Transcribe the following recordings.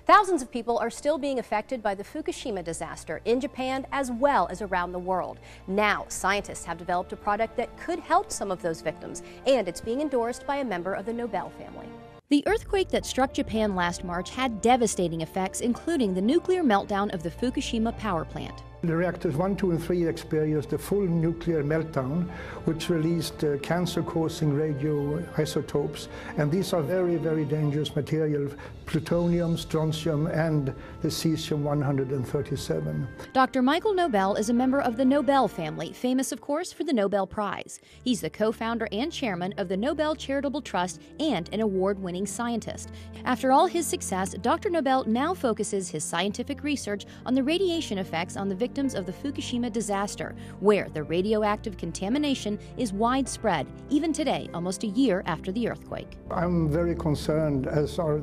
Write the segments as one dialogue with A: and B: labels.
A: Thousands of people are still being affected by the Fukushima disaster in Japan as well as around the world. Now, scientists have developed a product that could help some of those victims, and it's being endorsed by a member of the Nobel family. The earthquake that struck Japan last March had devastating effects, including the nuclear meltdown of the Fukushima power plant.
B: The reactors 1, 2, and 3 experienced a full nuclear meltdown, which released cancer-causing radioisotopes. And these are very, very dangerous materials: plutonium, strontium, and the cesium-137.
A: Dr. Michael Nobel is a member of the Nobel family, famous, of course, for the Nobel Prize. He's the co-founder and chairman of the Nobel Charitable Trust and an award-winning scientist. After all his success, Dr. Nobel now focuses his scientific research on the radiation effects on the victims of the Fukushima disaster, where the radioactive contamination is widespread, even today, almost a year after the earthquake.
B: I'm very concerned, as are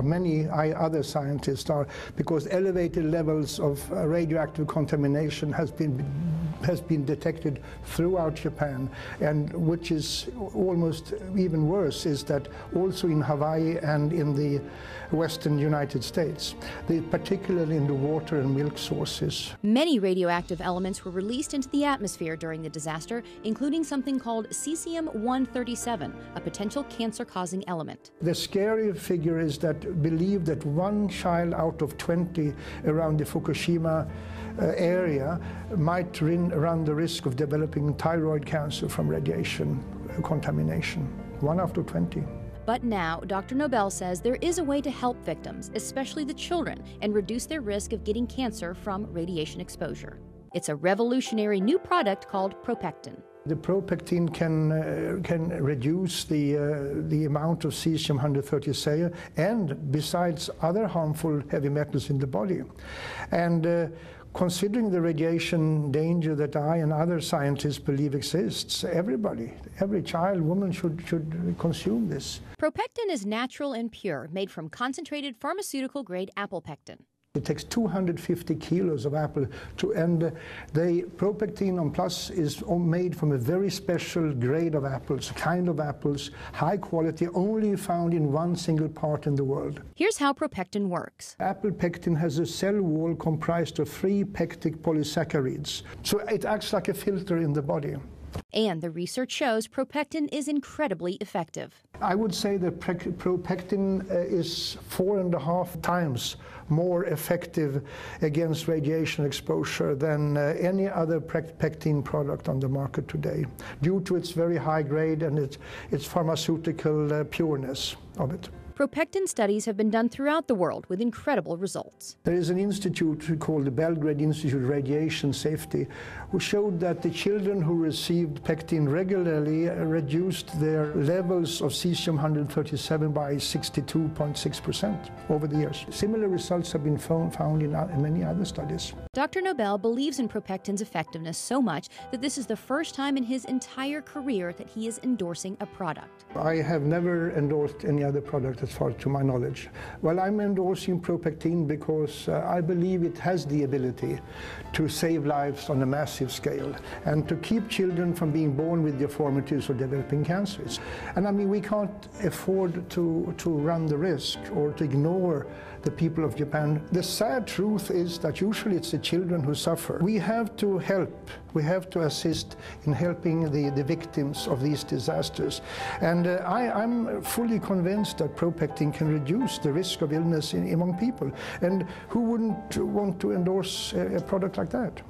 B: many other scientists are, because elevated levels of radioactive contamination has been detected throughout Japan, and which is almost even worse is that also in Hawaii and in the western United States, particularly in the water and milk sources.
A: Many radioactive elements were released into the atmosphere during the disaster, including something called cesium-137, a potential cancer-causing element.
B: The scary figure is that believe that 1 child out of 20 around the Fukushima area might run the risk of developing thyroid cancer from radiation contamination. 1 out of 20.
A: But now, Dr. Nobel says there is a way to help victims, especially the children, and reduce their risk of getting cancer from radiation exposure. It's a revolutionary new product called ProPectin.
B: The ProPectin can reduce the amount of cesium-137 and besides other harmful heavy metals in the body. And considering the radiation danger that I and other scientists believe exists, every child, woman should consume this.
A: ProPectin is natural and pure, made from concentrated pharmaceutical-grade apple pectin.
B: It takes 250 kilos of apple and the ProPectin on Plus is made from a very special grade of apples, high quality, only found in one single part in the world.
A: Here's how ProPectin works.
B: Apple pectin has a cell wall comprised of 3 pectic polysaccharides, so it acts like a filter in the body.
A: And the research shows ProPectin is incredibly effective.
B: I would say that ProPectin is 4.5 times more effective against radiation exposure than any other pectin product on the market today, due to its very high grade and its pharmaceutical pureness of it.
A: ProPectin studies have been done throughout the world with incredible results.
B: There is an institute called the Belgrade Institute of Radiation Safety, who showed that the children who received pectin regularly reduced their levels of cesium-137 by 62.6% over the years. Similar results have been found in many other studies.
A: Dr. Nobel believes in ProPectin's effectiveness so much that this is the first time in his entire career that he is endorsing a product.
B: I have never endorsed any other product as far to my knowledge. Well, I'm endorsing ProPectin because I believe it has the ability to save lives on a massive scale and to keep children from being born with deformities or developing cancers. And I mean, we can't afford to run the risk or to ignore the people of Japan. The sad truth is that usually it's the children who suffer. We have to help, we have to assist in helping the victims of these disasters. And I'm fully convinced that ProPectin can reduce the risk of illness among people. And who wouldn't want to endorse a product like that?